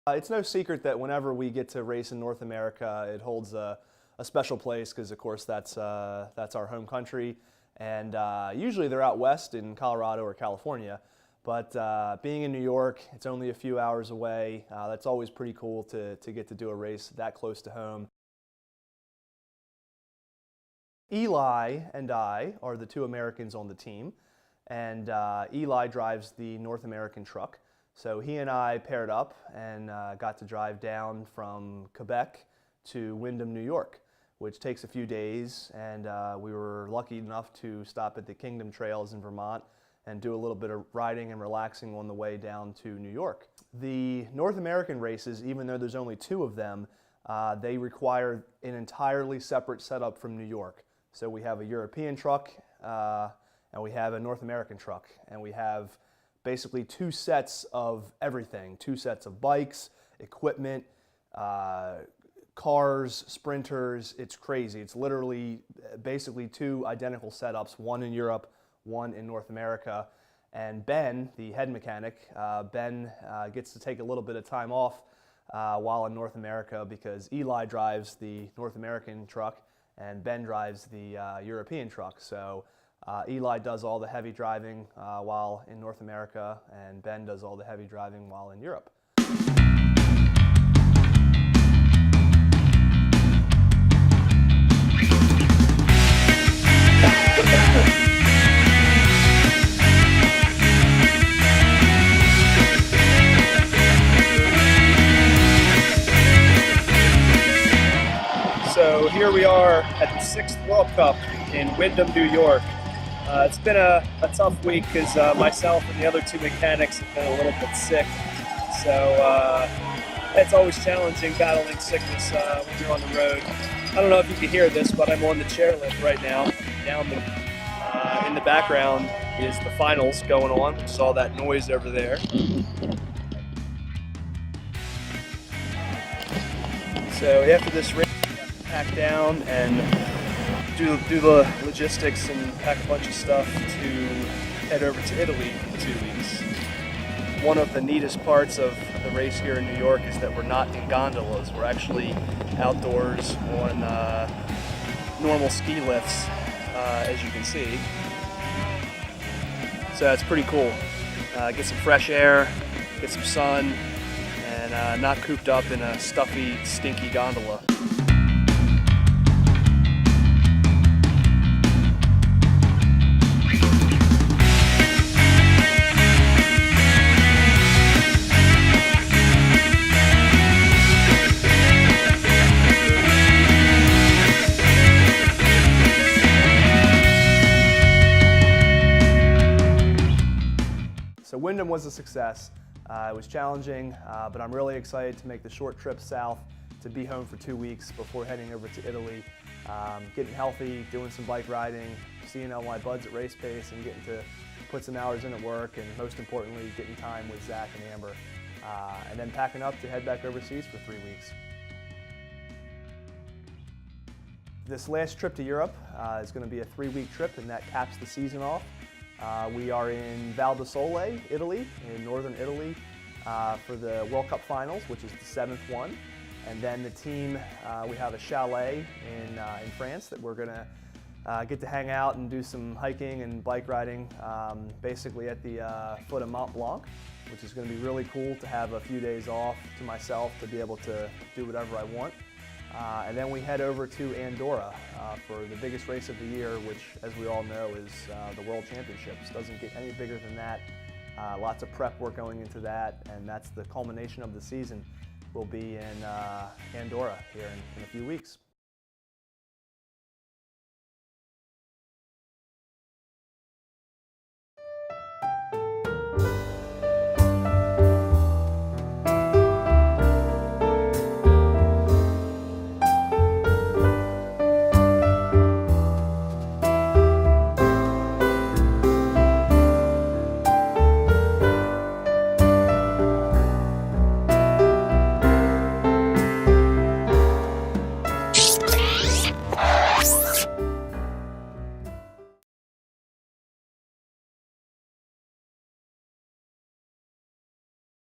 It's no secret that whenever we get to race in North America, it holds a special place because, of course, that's our home country. And usually they're out west in Colorado or California. But being in New York, it's only a few hours away. That's always pretty cool to get to do a race that close to home. Eli and I are the two Americans on the team. And Eli drives the North American truck. So he and I paired up and got to drive down from Quebec to Windham, New York, which takes a few days. And we were lucky enough to stop at the Kingdom Trails in Vermont and do a little bit of riding and relaxing on the way down to New York. The North American races, even though there's only two of them, they require an entirely separate setup from New York. So we have a European truck and we have a North American truck, and we have basically two sets of everything, two sets of bikes, equipment, cars, sprinters. It's crazy. It's literally basically two identical setups, one in Europe, one in North America. And Ben, the head mechanic, Ben gets to take a little bit of time off while in North America because Eli drives the North American truck and Ben drives the European truck. So Eli does all the heavy driving while in North America, and Ben does all the heavy driving while in Europe. So here we are at the 6th World Cup in Windham, New York. It's been a tough week because myself and the other two mechanics have been a little bit sick. So it's always challenging battling sickness when you're on the road. I don't know if you can hear this, but I'm on the chairlift right now. Down in the background is the finals going on, which is all that noise over there. So after this race, we have to pack down and do the logistics and pack a bunch of stuff to head over to Italy in 2 weeks. One of the neatest parts of the race here in New York is that we're not in gondolas. We're actually outdoors on normal ski lifts, as you can see. So that's pretty cool. Get some fresh air, get some sun, and not cooped up in a stuffy, stinky gondola. So Windham was a success. It was challenging, but I'm really excited to make the short trip south to be home for 2 weeks before heading over to Italy, getting healthy, doing some bike riding, seeing all my buds at race pace, and getting to put some hours in at work, and most importantly, getting time with Zach and Amber, and then packing up to head back overseas for 3 weeks. This last trip to Europe is going to be a 3-week trip, and that caps the season off. We are in Val di Sole, Italy, in northern Italy, for the World Cup Finals, which is the 7th one. And then the team, we have a chalet in France that we're going to get to hang out and do some hiking and bike riding, basically at the foot of Mont Blanc, which is going to be really cool to have a few days off to myself to be able to do whatever I want. And then we head over to Andorra for the biggest race of the year, which, as we all know, is the World Championships. Doesn't get any bigger than that. Lots of prep work going into that, and that's the culmination of the season. Will be in Andorra here in a few weeks.